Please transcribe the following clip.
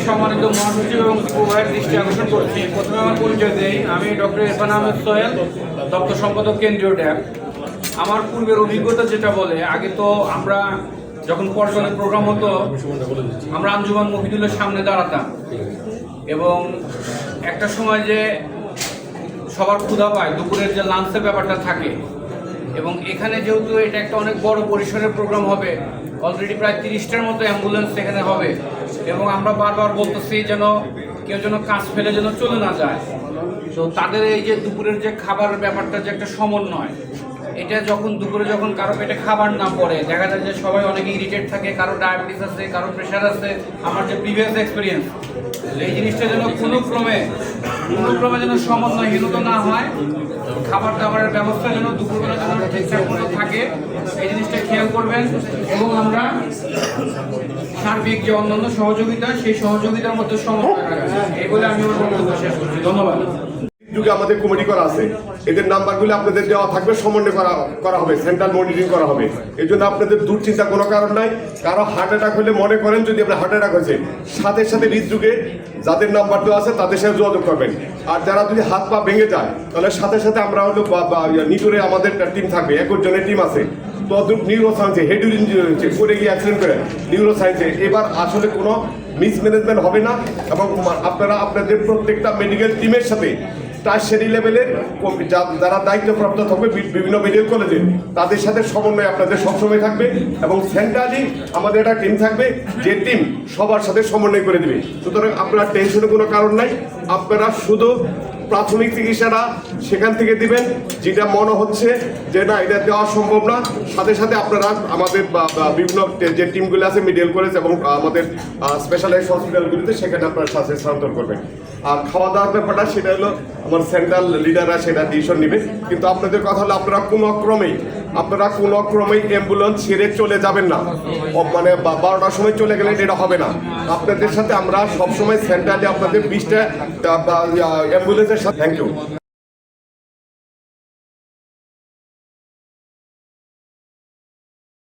সম্মানিত মহাসচিব এবং উভয়ের দৃষ্টি আকর্ষণ করছি। প্রথমে আমার পরিচয় দেই, আমি ডক্টর ইরফান আহমেদ সোহেল, দপ্তর সম্পাদক কেন্দ্রীয় ড্যাব। আমার পূর্বের অভিজ্ঞতা যেটা বলে, আগে তো আমরা যখন পর্যটনের প্রোগ্রাম হতো আমরা আঞ্জুমান মহিদুলের সামনে দাঁড়াতাম এবং একটা সময় যে সবার ক্ষুধা পায়, দুপুরের যে লাঞ্চের ব্যাপারটা থাকে এবং এখানে যেহেতু এটা একটা অনেক বড় পরিসরের প্রোগ্রাম হবে, অলরেডি প্রায় 30টার মতো অ্যাম্বুলেন্স এখানে হবে এবং আমরা বারবার বলতেছি যেন কেউ যেন কাজ ফেলে যেন চলে না যায়। তো তাদের এই যে দুপুরের যে খাবারের ব্যাপারটা যে একটা সমন্বয়, এটা যখন দুপুরে যখন কারো পেটে খাবার না পড়ে, দেখা যায় যে সবাই অনেক ইরিটেট থাকে, কারো ডায়াবেটিস আছে, কারো প্রেশার আছে। আমার যে প্রিভিয়াস এক্সপিরিয়েন্স, এই জিনিসটা যেন কোনো ক্রমে যেন সমন্বয়হীনতা না হয়, খাবার দাবারের ব্যবস্থা যেন দুপুরবেলা যেন ঠিকঠাক মতো থাকে, এই জিনিসটা খেয়াল করবেন। এবং আমরা সার্বিক যে অন্যান্য সহযোগিতা, সেই সহযোগিতার মধ্যে সমন্বয় রাখবেন, এই বলে আমি আমার বক্তব্য শেষ করছি। ধন্যবাদ। যুগে আমাদের কমিটি করা আছে, এদের নাম্বারগুলো আপনাদের দেওয়া থাকবে, সমন্বয় করা হবে, সেন্ট্রাল মনিটরিং করা হবে। এই জন্য আপনাদের দুশ্চিন্তা কোনো কারণ নাই। কারো হার্ট অ্যাটাক হলে মনে করেন যদি আপনার হার্ট অ্যাটাক হয়েছে, সাথে সাথে হৃদযুগে যাদের নাম্বার দেওয়া আছে তাদের সাথে যোগাযোগ করবেন। আর যারা যদি হাত পা ভেঙে যায় তাহলে সাথে সাথে আমরা হলো নিটোরে আমাদের টিম থাকবে, 21 জনের টিম আছে। তদ্রুপ নিউরো সায়েন্সে হেড ইঞ্জুরি হয়েছে, করে গিয়ে অ্যাক্সিডেন্ট করে নিউরো সায়েন্সে এবার আসলে কোনো মিসম্যানেজমেন্ট হবে না এবং আপনারা আপনাদের প্রত্যেকটা মেডিকেল টিমের সাথে টার্সিয়ারি লেভেলের যারা দায়িত্বপ্রাপ্ত থাকবে বিভিন্ন মেডিকেল কলেজে, তাদের সাথে সমন্বয় আপনাদের সবসময় থাকবে এবং সেন্ট্রালি আমাদের একটা টিম থাকবে, যে টিম সবার সাথে সমন্বয় করে দেবে। সুতরাং আপনার টেনশনের কোনো কারণ নাই। আপনারা শুধু প্রাথমিক চিকিৎসাটা সেখান থেকে দিবেন, যেটা মনে হচ্ছে যে না এটা দেওয়া সম্ভব না, সাথে সাথে আপনারা আমাদের বিভিন্ন যে টিমগুলো আছে মেডিকেল কলেজ এবং আমাদের স্পেশালাইজ হসপিটালগুলিতে সেখানে আপনারা সাথে স্থানান্তর করবেন। আর খাওয়া দাওয়ার ব্যাপারটা সেটা হলো আমার সেন্ট্রাল লিডাররা সেটা ডিসিশন নেবে। কিন্তু আপনাদের কথা হলো আপনারা কোনো ক্রমেই অ্যাম্বুলেন্স ছেড়ে চলে যাবেন না, মানে 12টার সময় চলে গেলে এটা হবে না। আপনাদের সাথে আমরা সবসময় সেন্ট্রালি আপনাদের 20টা অ্যাম্বুলেন্সের সাথে। Thank you.